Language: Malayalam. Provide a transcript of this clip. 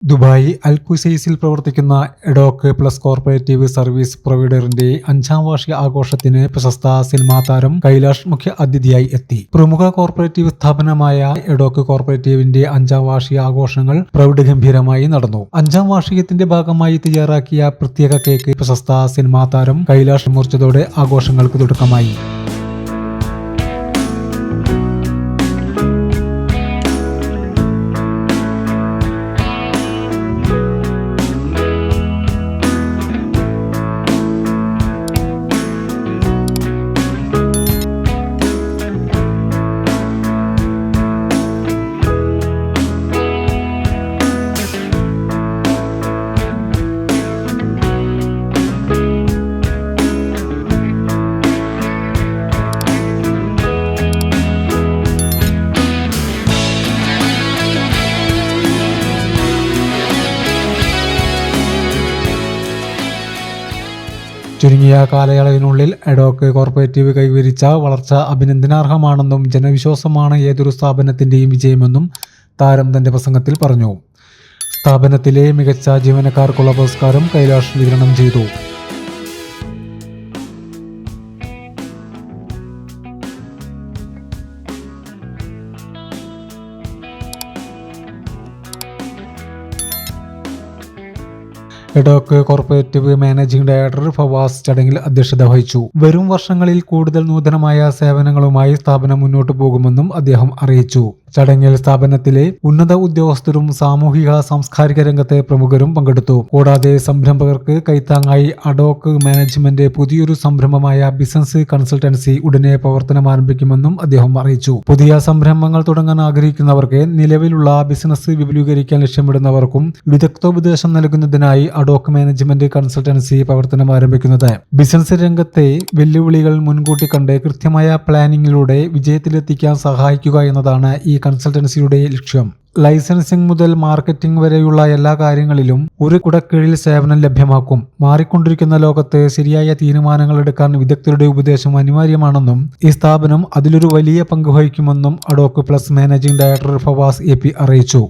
ദുബായ് അൽ ഖുസൈസിൽ പ്രവർത്തിക്കുന്ന എഡോക്ക് പ്ലസ് കോർപ്പറേറ്റീവ് സർവീസ് പ്രൊവൈഡറിന്റെ 5ാം വാർഷിക ആഘോഷത്തിന് പ്രശസ്ത സിനിമാ താരം കൈലാഷ് മുഖ്യ അതിഥിയായി എത്തി. പ്രമുഖ കോർപ്പറേറ്റീവ് സ്ഥാപനമായ എഡോക്ക് കോർപ്പറേറ്റീവിന്റെ 5ാം വാർഷിക ആഘോഷങ്ങൾ പ്രൗഢഗംഭീരമായി നടന്നു. 5ാം വാർഷികത്തിന്റെ ഭാഗമായി തയ്യാറാക്കിയ പ്രത്യേക കേക്ക് പ്രശസ്ത സിനിമാ താരം കൈലാഷ് മുറിച്ചതോടെ ആഘോഷങ്ങൾക്ക് തുടക്കമായി. ചുരുങ്ങിയ കാലയളവിനുള്ളിൽ എഡോക്ക് കോർപ്പറേറ്റീവ് കൈവരിച്ച വളർച്ച അഭിനന്ദനാർഹമാണെന്നും ജനവിശ്വാസമാണ് ഏതൊരു സ്ഥാപനത്തിന്റെയും വിജയമെന്നും താരം തന്റെ പ്രസംഗത്തിൽ പറഞ്ഞു. സ്ഥാപനത്തിലെ മികച്ച ജീവനക്കാർക്കുള്ള പുരസ്കാരം കൈലാഷ് വിതരണം ചെയ്തു. എഡോക്ക് കോർപ്പറേറ്റീവ് മാനേജിംഗ് ഡയറക്ടർ ഫവാസ് ചടങ്ങിൽ അധ്യക്ഷത വഹിച്ചു. വരും വർഷങ്ങളിൽ കൂടുതൽ നൂതനമായ സേവനങ്ങളുമായി സ്ഥാപനം മുന്നോട്ടു പോകുമെന്നും അദ്ദേഹം അറിയിച്ചു. ചടങ്ങിൽ സ്ഥാപനത്തിലെ ഉന്നത ഉദ്യോഗസ്ഥരും സാമൂഹിക സാംസ്കാരിക രംഗത്തെ പ്രമുഖരും പങ്കെടുത്തു. കൂടാതെ സംരംഭകർക്ക് കൈത്താങ്ങായി എഡോക്ക് മാനേജ്മെന്റ് പുതിയൊരു സംരംഭമായ ബിസിനസ് കൺസൾട്ടൻസി ഉടനെ പ്രവർത്തനം ആരംഭിക്കുമെന്നും അദ്ദേഹം അറിയിച്ചു. പുതിയ സംരംഭങ്ങൾ തുടങ്ങാൻ ആഗ്രഹിക്കുന്നവർക്ക്, നിലവിലുള്ള ബിസിനസ് വിപുലീകരിക്കാൻ ലക്ഷ്യമിടുന്നവർക്കും വിദഗ്ധോപദേശം നൽകുന്നതിനായി എഡോക്ക് മാനേജ്മെന്റ് കൺസൾട്ടൻസി പ്രവർത്തനം ആരംഭിക്കുന്നത്. ബിസിനസ് രംഗത്തെ വെല്ലുവിളികൾ മുൻകൂട്ടി കണ്ട് കൃത്യമായ പ്ലാനിങ്ങിലൂടെ വിജയത്തിലെത്തിക്കാൻ സഹായിക്കുക എന്നതാണ് ഈ കൺസൾട്ടൻസിയുടെ ലക്ഷ്യം. ലൈസൻസിംഗ് മുതൽ മാർക്കറ്റിംഗ് വരെയുള്ള എല്ലാ കാര്യങ്ങളിലും ഒരു കുടക്കീഴിൽ സേവനം ലഭ്യമാക്കും. മാറിക്കൊണ്ടിരിക്കുന്ന ലോകത്ത് ശരിയായ തീരുമാനങ്ങൾ എടുക്കാൻ വിദഗ്ധരുടെ ഉപദേശം അനിവാര്യമാണെന്നും ഈ സ്ഥാപനം അതിലൊരു വലിയ പങ്ക് വഹിക്കുമെന്നും eDoc plus managing director Fawaz A P. അറിയിച്ചു.